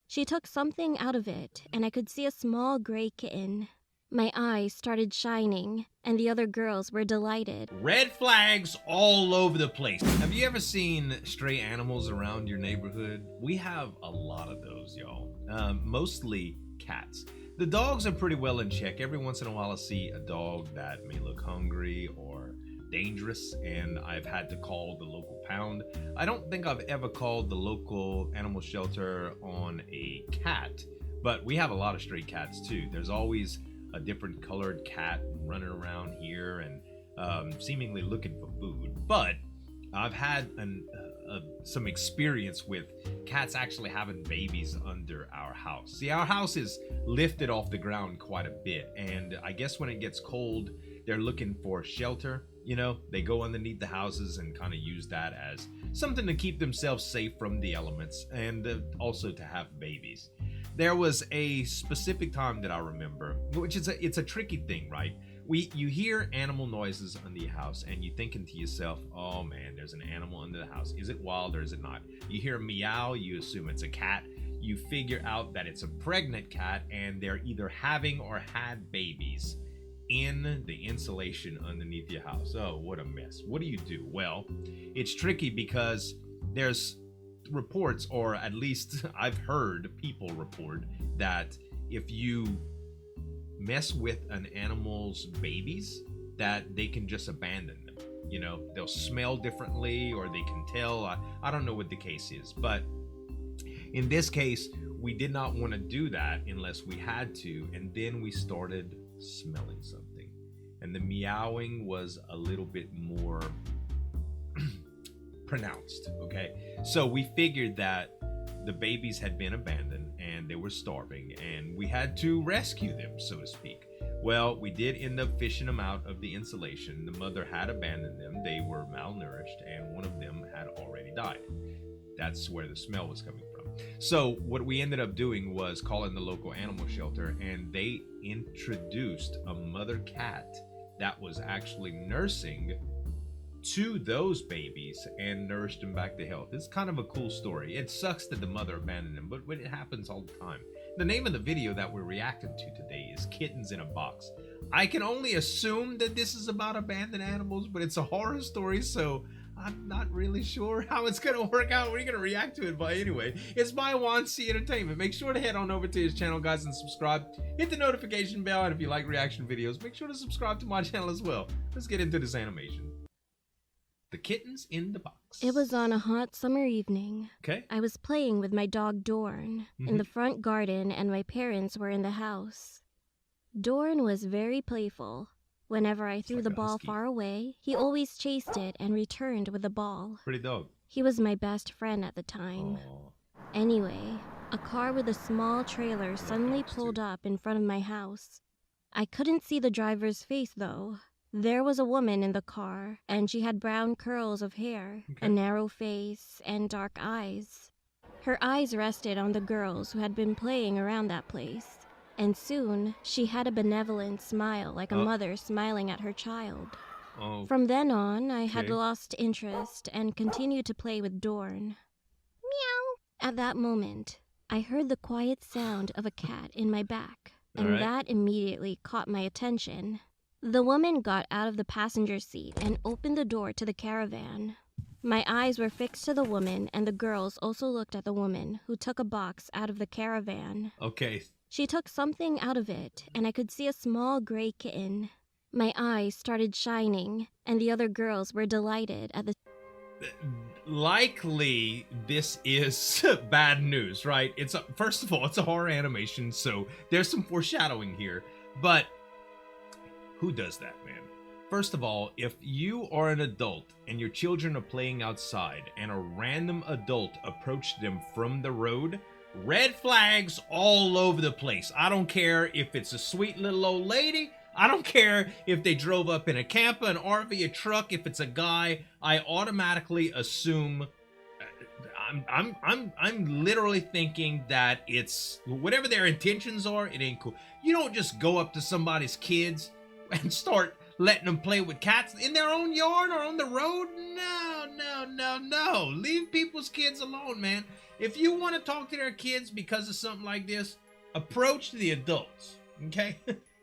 She took something out of it, and I could see a small gray kitten. My eyes started shining, and the other girls were delighted. Red flags all over the place. Have you ever seen stray animals around your neighborhood? We have a lot of those, y'all. Mostly cats. The dogs are pretty well in check. Every once in a while I see a dog that may look hungry or dangerous, and I've had to call the local pound. I don't think I've ever called the local animal shelter on a cat, but we have a lot of stray cats too. There's always a different colored cat running around here and seemingly looking for food. But I've had some experience with cats actually having babies under our house. See, our house is lifted off the ground quite a bit, and I guess when it gets cold, they're looking for shelter. You know, they go underneath the houses and kind of use that as something to keep themselves safe from the elements, and also to have babies. There was a specific time that I remember, which is it's a tricky thing, right? You hear animal noises under your house, and you're thinking to yourself, oh man, there's an animal under the house. Is it wild or is it not? You hear a meow, you assume it's a cat. You figure out that it's a pregnant cat, and they're either having or had babies in the insulation underneath your house. Oh, what a mess. What do you do? Well, it's tricky because there's reports, or at least I've heard people report, that if you mess with an animal's babies, that they can just abandon them. You know, they'll smell differently, or they can tell. I don't know what the case is, but in this case, we did not want to do that unless we had to, and then we started smelling something, and the meowing was a little bit more pronounced. Okay, so we figured that the babies had been abandoned and they were starving, and we had to rescue them, so to speak. Well, we did end up fishing them out of the insulation. The mother had abandoned them. They were malnourished, and one of them had already died. That's where the smell was coming from. So what we ended up doing was calling the local animal shelter, and they introduced a mother cat that was actually nursing to those babies and nursed them back to health. It's kind of a cool story. It sucks that the mother abandoned them, but it happens all the time. The name of the video that we're reacting to today is Kittens in a Box. I can only assume that this is about abandoned animals, but it's a horror story, so I'm not really sure how it's going to work out. We're going to react to it, but anyway, it's by Juan C Entertainment. Make sure to head on over to his channel, guys, and subscribe. Hit the notification bell, and if you like reaction videos, make sure to subscribe to my channel as well. Let's get into this animation. The Kittens in the Box. It was on a hot summer evening. Okay. I was playing with my dog Dorn in the front garden, and my parents were in the house. Dorn was very playful. Whenever I threw the ball far away, he always chased it and returned with the ball. Pretty dog. He was my best friend at the time. Aww. Anyway, a car with a small trailer suddenly pulled up in front of my house. I couldn't see the driver's face, though. There was a woman in the car, and she had brown curls of hair, a narrow face, and dark eyes. Her eyes rested on the girls who had been playing around that place, and soon she had a benevolent smile like a mother smiling at her child. From then on, I had lost interest and continued to play with Dorn. Meow! At that moment, I heard the quiet sound of a cat in my back, and that immediately caught my attention. The woman got out of the passenger seat and opened the door to the caravan. My eyes were fixed to the woman, and the girls also looked at the woman, who took a box out of the caravan. Okay. She took something out of it, and I could see a small gray kitten. My eyes started shining, and the other girls were delighted at the... Likely, this is bad news, right? First of all, it's a horror animation, so there's some foreshadowing here, but who does that, man? First of all, if you are an adult and your children are playing outside and a random adult approached them from the road, red flags all over the place. I don't care if it's a sweet little old lady. I don't care if they drove up in a camper, an RV, a truck. If it's a guy, I automatically assume. I'm literally thinking that it's whatever their intentions are. It ain't cool. You don't just go up to somebody's kids and start letting them play with cats in their own yard or on the road. No. Leave people's kids alone, man. If you want to talk to their kids because of something like this, approach the adults, okay?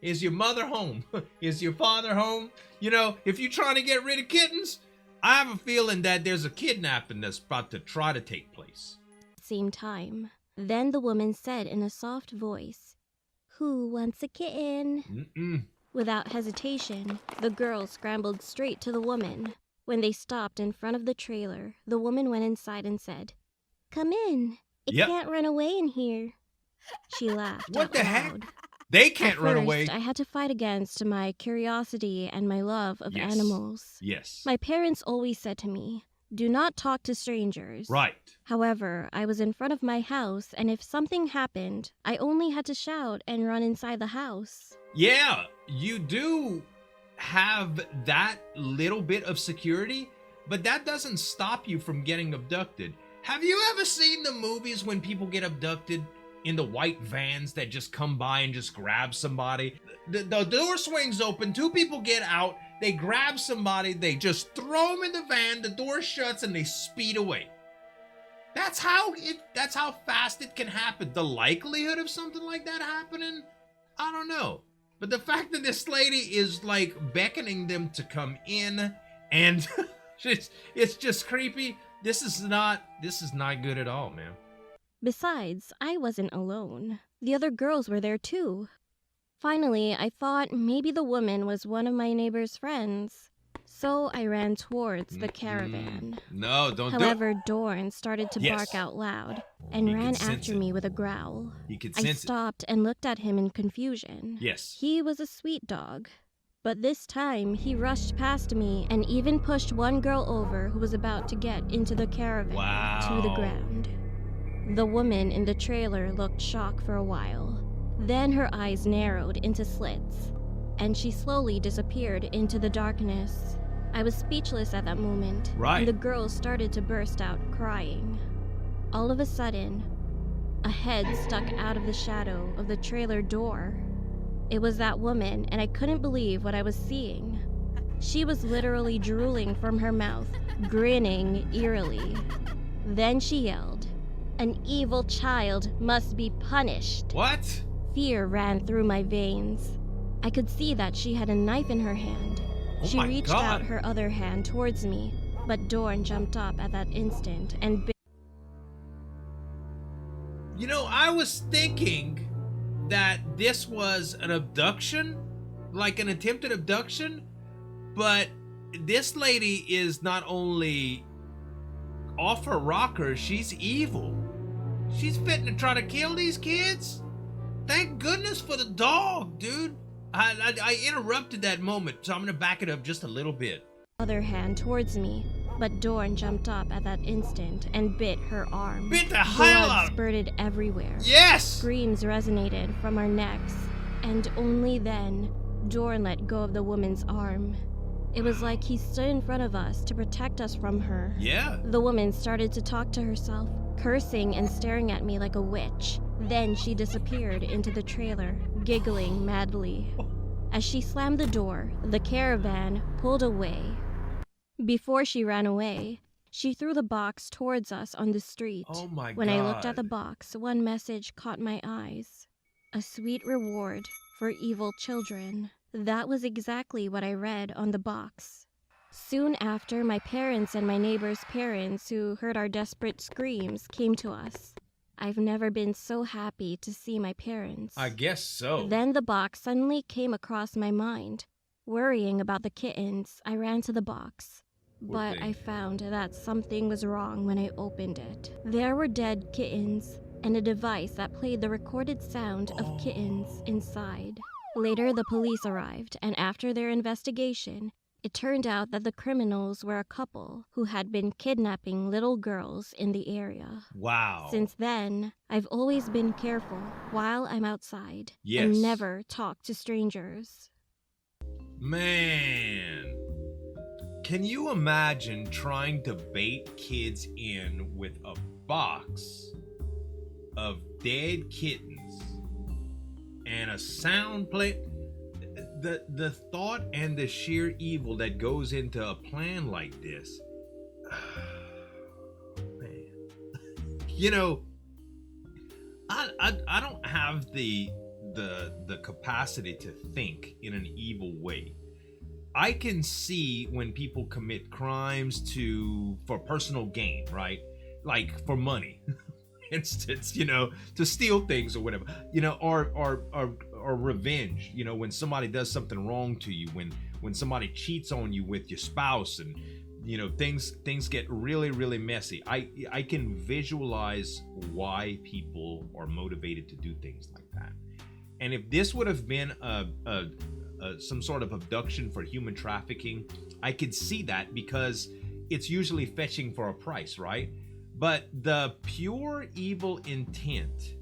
Is your mother home? Is your father home? You know, if you're trying to get rid of kittens, I have a feeling that there's a kidnapping that's about to try to take place. Same time. Then the woman said in a soft voice, "Who wants a kitten?" Without hesitation, the girls scrambled straight to the woman. When they stopped in front of the trailer, the woman went inside and said, "Come in. It can't run away in here." She laughed What out the loud. heck? They can't run away. I had to fight against my curiosity and my love of animals. Yes. My parents always said to me, "Do not talk to strangers." Right. However, I was in front of my house, and if something happened, I only had to shout and run inside the house. Yeah, you do have that little bit of security, but that doesn't stop you from getting abducted. Have you ever seen the movies when people get abducted in the white vans that just come by and just grab somebody? The door swings open, two people get out, they grab somebody, they just throw them in the van, the door shuts, and they speed away. That's how fast it can happen. The likelihood of something like that happening, I don't know. But the fact that this lady is like beckoning them to come in, and it's just creepy. This is not good at all, man. Besides, I wasn't alone. The other girls were there too. Finally, I thought maybe the woman was one of my neighbor's friends. So I ran towards the caravan. No, don't do it. However, Dorn started to bark out loud and ran after me with a growl. I stopped and looked at him in confusion. Yes. He was a sweet dog. But this time, he rushed past me and even pushed one girl over who was about to get into the caravan to the ground. The woman in the trailer looked shocked for a while. Then her eyes narrowed into slits, and she slowly disappeared into the darkness. I was speechless at that moment, and the girls started to burst out crying. All of a sudden, a head stuck out of the shadow of the trailer door. It was that woman, and I couldn't believe what I was seeing. She was literally drooling from her mouth, grinning eerily. Then she yelled, "An evil child must be punished." What? Fear ran through my veins. I could see that she had a knife in her hand. She reached out her other hand towards me, but Dorn jumped up at that instant and bit. You know, I was thinking that this was an abduction, like an attempted abduction, but this lady is not only off her rocker, she's evil. She's fitting to try to kill these kids. Thank goodness for the dog, dude. I interrupted that moment, so I'm gonna back it up just a little bit. Other hand towards me, but Dorn jumped up at that instant and bit her arm. Bit the hell out! Blood spurted everywhere. Yes! Screams resonated from our necks, and only then, Dorn let go of the woman's arm. It was like he stood in front of us to protect us from her. Yeah. The woman started to talk to herself, cursing and staring at me like a witch. Then she disappeared into the trailer, giggling madly. As she slammed the door, the caravan pulled away. Before she ran away, she threw the box towards us on the street. Oh my God. When I looked at the box, one message caught my eyes. A sweet reward for evil children. That was exactly what I read on the box. Soon after, my parents and my neighbor's parents, who heard our desperate screams, came to us. I've never been so happy to see my parents. I guess so. Then the box suddenly came across my mind. Worrying about the kittens, I ran to the box. But I found that something was wrong when I opened it. There were dead kittens and a device that played the recorded sound of kittens inside. Later, the police arrived, and after their investigation, it turned out that the criminals were a couple who had been kidnapping little girls in the area. Wow. Since then, I've always been careful while I'm outside Yes. and never talk to strangers. Man. Can you imagine trying to bait kids in with a box of dead kittens and a sound plate? The thought and the sheer evil that goes into a plan like this. Man. You know, I don't have the capacity to think in an evil way. I can see when people commit crimes for personal gain, right? Like for money, instance, you know, to steal things or whatever, you know, or revenge, you know, when somebody does something wrong to you, when somebody cheats on you with your spouse, and you know, things get really messy. I can visualize why people are motivated to do things like that. And if this would have been some sort of abduction for human trafficking, I could see that, because it's usually fetching for a price, right? But the pure evil intent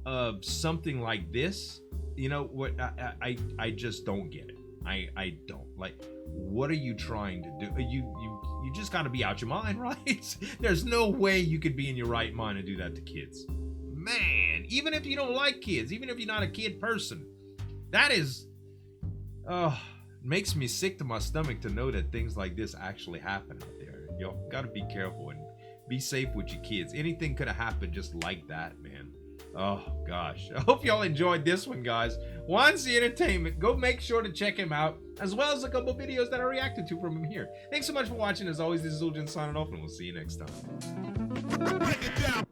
of something like this, you know what, I just don't get it. I don't. Like, what are you trying to do? You just got to be out your mind, right? There's no way you could be in your right mind and do that to kids. Man, even if you don't like kids, even if you're not a kid person, that is, makes me sick to my stomach to know that things like this actually happen out there. Y'all gotta be careful and be safe with your kids. Anything could have happened just like that, man. Oh gosh, I hope y'all enjoyed this one, guys. Wansi Entertainment, go make sure to check him out, as well as a couple videos that I reacted to from him here. Thanks so much for watching. As always, this is Zueljin signing off, and we'll see you next time. Break it down.